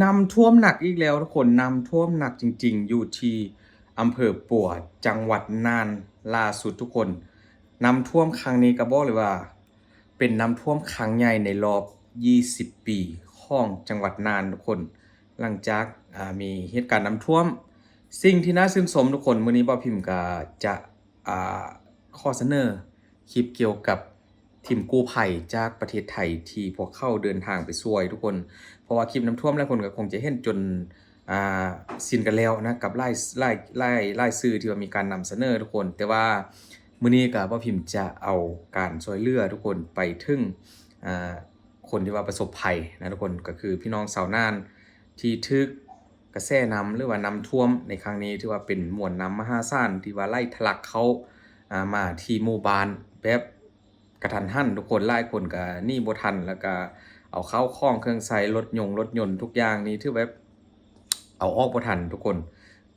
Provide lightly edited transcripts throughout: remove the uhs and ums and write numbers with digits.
น้ำท่วมหนักอีกแล้วทุกคนน้ำท่วมหนักจริงๆอยู่ที่อำเภอปัวจังหวัดน่านล่าสุดทุกคนน้ำท่วมครั้งนี้ก็บอกเลยว่าเป็นน้ำท่วมครั้งใหญ่ในรอบ20ปีของจังหวัดน่านทุกคนหลังจากมีเหตุการณ์น้ำท่วมสิ่งที่น่าชื่นชมทุกคนมื้อนี้บ่าวพิมพ์ก็จะอ่าข้อเสนอคลิปเกี่ยวกับทีมกู้ภัยจากประเทศไทยที่พวกเขาเดินทางไปช่วยทุกคน เพราะว่าคลิปน้ำท่วมหลายคนก็คงจะเห็นจนอ่าชินกันแล้วนะกับรายชื่อที่ว่ามีการนำเสนอทุกคนแต่ว่ามื้อนี้ก็บ่พิมพ์จะเอาการช่วยเหลือทุกคนไปถึงอ่าคนที่ว่าประสบภัยนะทุกคนก็คือพี่น้องชาวน่านที่ถูกกระแสน้ำหรือว่าน้ำท่วมในครั้งนี้ถือว่าเป็นมวลน้ำมหาศาลที่ว่าไหลทะลักเข้ามาที่หมู่บ้านแบบกระทันหันทุกคนหลายคนก็หนีบ่ทันแล้วก็ เอาเข้าข้องเครื่องใช้รถยนต์ทุกอย่างนี่ถือแบบเอาออกบ่ทันทุกคน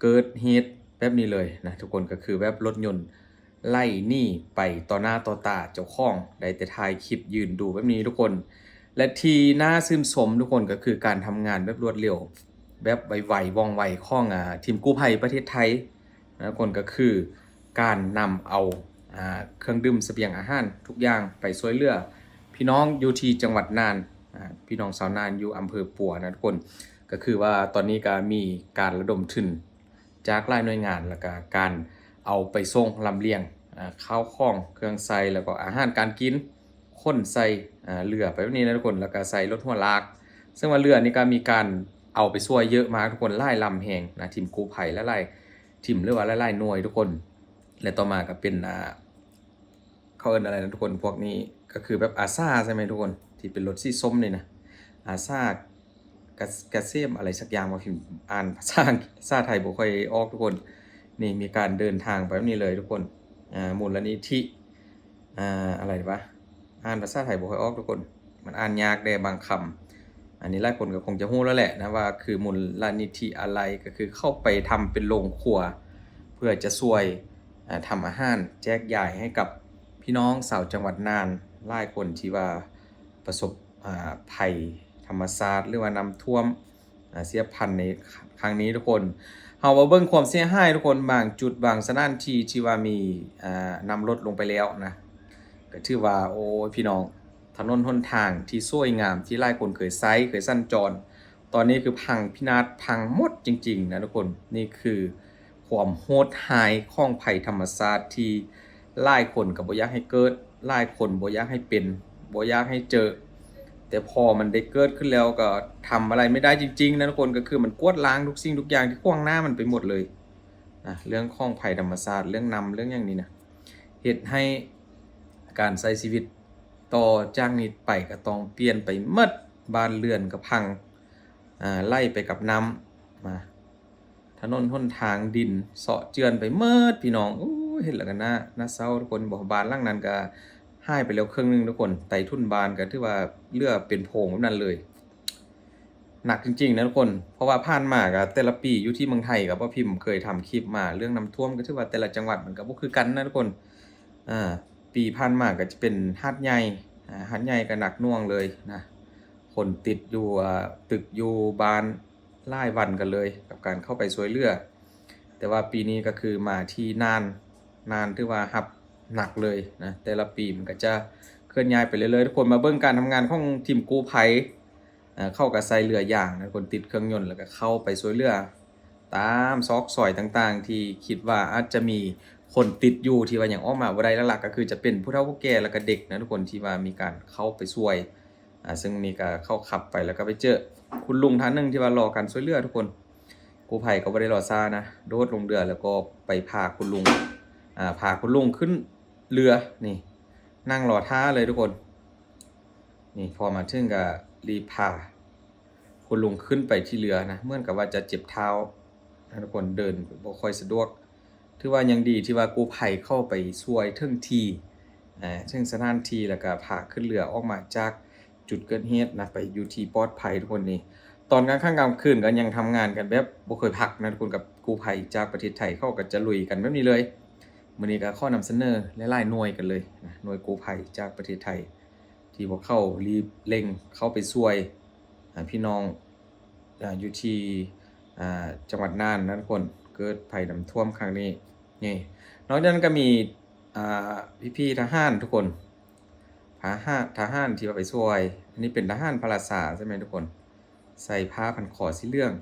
เกิดเหตุแบบนี้เลยนะทุกคนก็คือแบบรถยนต์ไล่หนีไปต่อหน้าต่อตาเจ้าของได้แต่ถ่ายคลิปยืนดูแบบนี้ทุกคนและที่น่าชื่นชมทุกคนก็คือการทำงานแบบรวดเร็วแบบไวๆว่องไวของทีมกู้ภัยประเทศไทยนะทุกคนก็คือการนำเอาเครื่องดื่มเสบียงอาหารทุกอย่างไปช่วยเหลือพี่น้องอยู่ที่จังหวัดน่าน พี่น้องชาวนานอยู่อำเภอปัวนะทุกคนก็คือว่าตอนนี้ก็มีการระดมทุนจากหลายหน่วยงานแล้วก็การเอาไปส่งลำเลียงข้าวของเครื่องใช้แล้วก็อาหารการกินคนใส่เรือไปแบบนี้นะทุกคนแล้วก็ใส่รถหัวลากซึ่งว่าเรือนี่ก็มีการเอาไปช่วยเยอะมากทุกคนหลายลำแห่งนะทีมกู้ภัยและหลายทีมหรือว่าหลายๆหน่วยทุกคนและต่อมาก็เป็นเขาเอิ้นอะไรนะทุกคนพวกนี้ก็คือแบบอาซ่าใช่ไหมทุกคนที่เป็นรถสีส้มนี่นะอาซ่ากาเซมอะไรสักอย่างว่าพิมพ์อ่านภาษาไทยบ่ค่อยออกทุกคนนี่มีการเดินทางไปแบบนี้เลยทุกคนมูลนิธิอะไรวะอ่านภาษาไทยบ่ค่อยออกทุกคนมันอ่านยากแด่บางคำอันนี้หลายคนก็คงจะรู้แล้วแหละนะว่าคือมูลนิธิอะไรก็คือเข้าไปทำเป็นโรงครัวเพื่อจะช่วยทำอาหารแจกจ่ายให้กับ พี่น้องชาวจังหวัดน่านหลายคนที่ว่าประสบภัยธรรมชาติหรือว่าน้ำท่วมเสียพันธุ์ในครั้งนี้ทุกคนเฮามาเบิ่งความเสียหายทุกคนบางจุดบางสถานที่ที่ว่ามีนำรถลงไปแล้วนะก็ถือว่าโอ้ยพี่น้องถนนหนทางที่สวยงามที่หลายคนเคยสัญจรตอนนี้คือพังพินาศพังหมดจริงๆนะทุกคนนี่คือความโหดร้ายของภัยธรรมชาติที่ หลายคนก็บ่อยากให้เกิดหลายคนบ่อยากให้เป็นบ่อยากให้เจอแต่พอมันได้เกิดขึ้นแล้วก็ทำอะไรไม่ได้จริงๆนะทุกคนก็คือมันกวาดล้างทุกสิ่งทุกอย่างที่ขวางหน้ามันไปหมดเลยนะเรื่องของภัยธรรมชาติเรื่องเรื่องอย่างนี้นะเฮ็ดให้การใช้ชีวิตต่อจากนี้ไปก็ต้องเปลี่ยนไปหมดบ้านเรือนก็พังไล่ไปกับน้ำมาถนนหนทางดินเสาะเจือนไปหมดพี่น้อง เห็นแล้วก็น่าเศร้าทุกคนบ่บ้านหลังนั้นก็หายไปแล้วครึ่งหนึงทุกคนไต้ถุนบ้านก็ถือว่าเรือเป็นโพรงแบบนั้นเลยหนักจริงๆนะทุกคนเพราะว่าผ่านมาก็แต่ละปีอยู่ที่เมืองไทยก็บ่พิมพ์เคยทำคลิปมาเรื่องน้ำท่วมก็ถือว่าแต่ละจังหวัดมันก็บ่คือกันนะทุกคนอ่าปีผ่านมาก็จะเป็นหาดใหญ่หาดใหญ่ก็หนักหน่วงเลยนะคนติดอยู่ตึกอยู่บ้านหลายวันกันเลยกับการเข้าไปช่วยเหลือแต่ว่าปีนี้ก็คือมาที่น่านถือว่ารับหนักเลยนะแต่ละปีมันก็จะเคลื่อนย้ายไปเรื่อยๆทุกคนมาเบิ่งการทำงานของทีมกู้ภัยเข้ากับใส่เรือยางนะคนติดเครื่องยนต์แล้วก็เข้าไปช่วยเหลือตามซอกซอยต่างๆที่คิดว่าอาจจะมีคนติดอยู่ที่ว่ายังออกมาบ่ได้หลักๆก็คือจะเป็นผู้เฒ่าผู้แก่แล้วก็เด็กนะทุกคนที่ว่ามีการเข้าไปช่วยซึ่งนี่ก็เข้าขับไปแล้วก็ไปเจอคุณลุงท่านหนึงที่ว่ารอการช่วยเหลือทุกคนกู้ภัยก็บ่ได้รอช้านะโดดลงเรือแล้วก็ไปพาคุณลุง พาคุณลุงขึ้นเรือนี่นั่งรอท่าเลยทุกคนนี่พอมาถึงก็รีบพาคุณลุงขึ้นไปที่เรือนะเหมือนกับว่าจะเจ็บเท้านะทุกคนเดินบ่ค่อยสะดวกถือว่ายังดีที่ว่ากู้ภัยเข้าไปช่วยถึงที่ถึงสถานที่แล้วก็พาขึ้นเรือออกมาจากจุดเกิดเหตุนะไปอยู่ที่ปลอดภัยทุกคนนี่ตอนกลางค่ำกลางคืนก็ยังทำงานกันแบบบ่เคยพักนะทุกคนกับกู้ภัยจากประเทศไทยเขาก็จะลุยกันแบบนี้เลย มื้อนี้ก็ขอนำเสนอหลายๆหน่วยกันเลยนะหน่วยกู้ภัยจากประเทศไทยที่พวกเขารีบเร่งเข้าไปช่วยพี่น้อง อยู่ที่จังหวัดน่านนะทุกคนเกิดภัยน้ำท่วมครั้งนี้นี่นอกจากนั้นก็มีพี่ๆทหารทุกคนทหารที่ว่าไปช่วยอันนี้เป็นทหารพลาษาใช่ไหมทุกคนใส่ผ้าพันคอสีเหลือง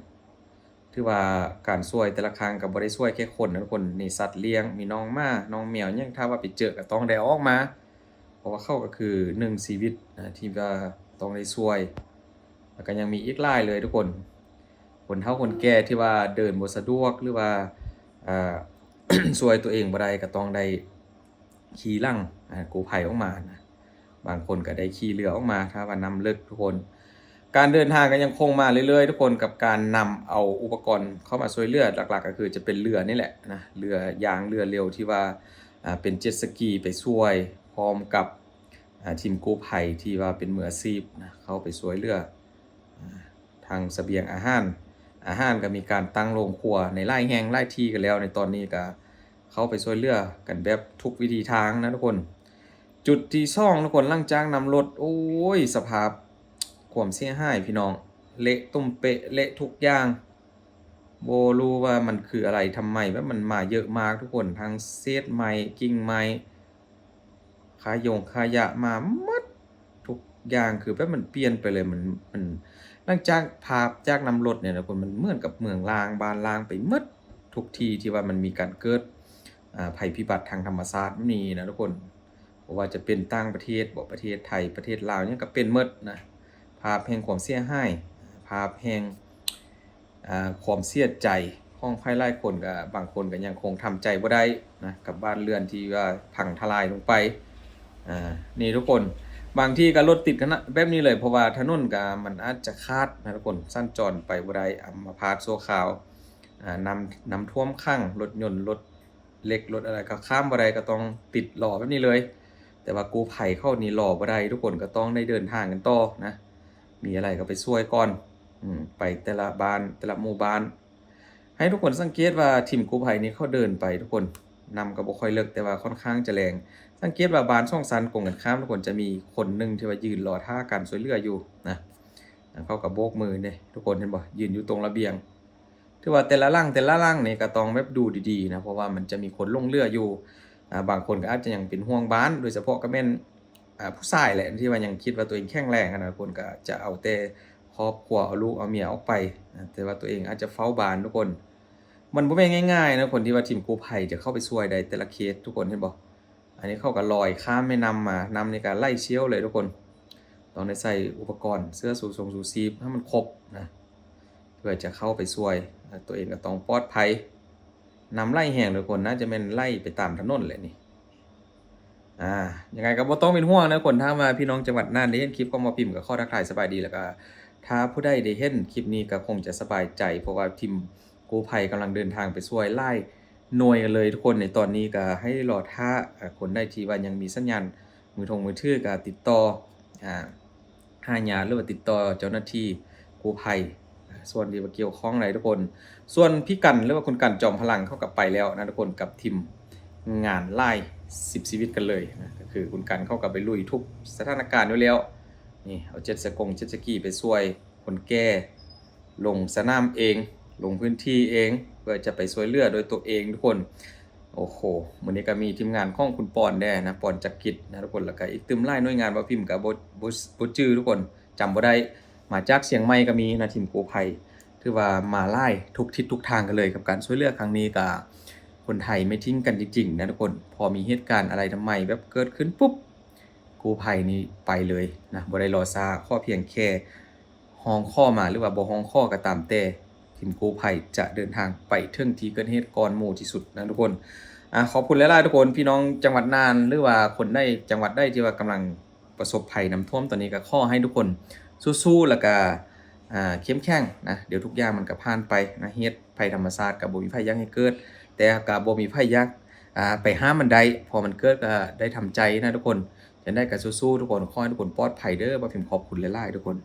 ถือว่าการช่วยแต่ละครั้งก็บ่ได้ช่วยแค่คนนะทุกคนนี่สัตว์เลี้ยงมีน้องหมาน้องแมวยังถ้าว่าไปเจอก็ต้องได้เอาออกมาเพราะว่าเขาก็คือ1ชีวิตที่ว่าต้องได้ช่วยแล้วก็ยังมีอีกหลายเลยทุกคนคนเฒ่าคนแก่ที่ว่าเดินบ่สะดวกหรือว่าอ่า ช่วยตัวเองบ่ได้ก็ต้องได้ขี่หลังกู้ภัยออกมานะบางคนก็ได้ขี่เรือออกมาถ้าว่าน้ำลึกทุกคนการเดินทางก็ยังคงมาเรื่อยๆทุกคนกับการนำเอาอุปกรณ์เข้ามาช่วยเหลือหลักๆก็คือจะเป็นเรือนี่แหละนะเรือยางเรือเร็วที่ว่าเป็นเจ็ตสกีไปช่วยพร้อมกับทีมกู้ภัยที่ว่าเป็นมืออาชีพนะเข้าไปช่วยเหลือทางเสบียงอาหารก็มีการตั้งโรงครัวในไร่แห่งไร่ที่กันแล้วในตอนนี้ก็เข้าไปช่วยเหลือกันแบบทุกวิธีทางนะทุกคนจุดที่2ทุกคนหลังจากนำรถโอ้ยสภาพความเสียหายพี่น้องเละตุ้มเปะเละทุกอย่างบ่รู้ว่ามันคืออะไรทำไมว่ามันมาเยอะมากทุกคนทั้งเศษไม้กิ่งไม้ขยะมาหมดทุกอย่างคือแบบมันเปลี่ยนไปเลยมันหลังจากภาพจากนำรถเนี่ยนะคนมันเหมือนกับเมืองร้างบ้านร้างไปหมดทุกที่ที่ว่ามันมีการเกิดภัยพิบัติทางธรรมชาตินี่นะทุกคนบ่ว่าจะเป็นต่างประเทศบ่ประเทศไทยประเทศลาวเนี่ยก็เป็นหมดนะภาพแห่งความเสียหายภาพแห่งความเสียใจของใครหลายคนก็บางคนก็ยังคงทำใจบ่ได้นะกับบ้านเรือนที่ว่าพังทลายลงไปนี่ทุกคนบางที่ก็รถติดกันนะแบบนี้เลยเพราะว่าถนนก็มันอาจจะขาดนะทุกคนสัญจรไปบ่ได้อัมพาตชั่วคราวน้ำท่วมขังรถยนต์รถเล็กรถอะไรก็ข้ามบ่ได้ก็ต้องติดรอแบบนี้เลยแต่ว่ากู้ภัยเข้านี่รอบ่ได้ทุกคนก็ต้องได้เดินทางกันต่อนะมีอะไรก็ไปช่วยก่อนไปแต่ละบ้านแต่ละหมู่บ้านให้ทุกคนสังเกตว่าทีมกู้ภัยนี้เขาเดินไปทุกคนนำก็บ่ค่อยเลิกแต่ว่าค่อนข้างจะแรงสังเกตว่าบ้านช่องซันกงกันข้ามทุกคนจะมีคนหนึ่งที่ว่ายืนรอท่าการช่วยเหลืออยู่นะเขาก็โบกมือเนี่ยทุกคนเห็นบ่ยืนอยู่ตรงระเบียงถือว่าแต่ละหลังนี่ก็ต้องแบบดูดีๆนะเพราะว่ามันจะมีคนลงเรืออยู่บางคนก็อาจจะยังเป็นห่วงบ้านโดยเฉพาะก็แม่นผู้ชายแหละที่ว่ายังคิดว่าตัวเองแข็งแรงนะคนก็จะเอาแต่ครอบครัวเอาลูกเอาเมียออกไปแต่ว่าตัวเองอาจจะเฝ้าบ้านทุกคนมันบ่แม่นง่ายๆนะคนที่ว่าทีมกู้ภัยจะเข้าไปช่วยได้แต่ละเคสทุกคนเห็นบ่อันนี้เขาก็ลอยข้ามแม่น้ำมานำในการไล่เชี่ยวเลยทุกคนต้องได้ใส่อุปกรณ์เสื้อชูชีพให้มันครบนะเพื่อจะเข้าไปช่วยตัวเองก็ต้องปลอดภัยนำไล่แห่งทุกคนน่าจะแม่นไล่ไปตามถนนเลยนี่ยังไงก็บ่ต้องเป็นห่วงนะคนถ้ามาพี่น้องจังหวัดน่านได้เห็นคลิปก็มาพิมพ์กับข้อทักทายสบายดีแล้วก็ถ้าผู้ใดได้เห็นคลิปนี้ก็คงจะสบายใจเพราะว่าทีมกู้ภัยกำลังเดินทางไปช่วยไล่หน่วยกันเลยทุกคนในตอนนี้ก็ให้รอท่าคนได้ที่ว่ายังมีสัญญาณมือถือก็ติดต่อหาญาติหรือว่าติดต่อเจ้าหน้าที่กู้ภัยส่วนที่ว่าเกี่ยวข้องอะไรทุกคนส่วนพี่กันหรือว่าคุณกันจอมพลังเข้ากับไปแล้วนะทุกคนกับทีมงานไล่10ชีวิตกันเลยนะก็คือคุณกันเข้ากับไปลุยทุกสถานการณ์อยู่แล้วนี่เอาเจ็ตสกีไปช่วยคนแก่ลงสนามเองลงพื้นที่เองเพื่อจะไปช่วยเหลือโดยตัวเองทุกคนโอ้โหมื้อนี้ก็มีทีมงานของคุณปอนแน่นะปอนจักริดนะทุกคนแล้วก็อีกตึมหลายหน่วยงานว่าพิมพ์กับบ่ชื่อทุกคนจำบ่ได้มาจากเชียงใหม่ก็มีนะทีมกู้ภัยถือว่ามาไล่ทุกทิศทุกทางกันเลยกับการช่วยเหลือครั้งนี้ก็คนไทยไม่ทิ้งกันจริงๆนะทุกคนพอมีเหตุการณ์อะไรทำไมแบบเกิดขึ้นปุ๊บกู้ภัยนี่ไปเลยนะบ่ได้รอช้าข้อเพียงแค่ฮ้องข้อมาหรือว่าบ่ฮ้องข้อก็ตามแต่ทีมกู้ภัยจะเดินทางไปถึงที่เกิดเหตุก่อนหมู่ที่สุดนะทุกคนขอบคุณหลายๆทุกคนพี่น้องจังหวัดน่านหรือว่าคนได้จังหวัดได้ที่ว่ากำลังประสบภัยน้ำท่วมตอนนี้ก็ขอให้ทุกคนสู้ๆแล้วก็เข้มแข็งนะเดี๋ยวทุกอย่างมันก็ผ่านไปนะเฮ็ดภัยธรรมชาติก็บ่มีภัยยักให้เกิดแต่ก็บ่มีภัยยักไปห้ามมันได้พอมันเกิดก็ได้ทำใจนะทุกคนจะได้ก็สู้ๆทุกคนขอให้ทุกคนปลอดภัยเด้อบ่พิมพ์ขอบคุณหลายๆทุกคน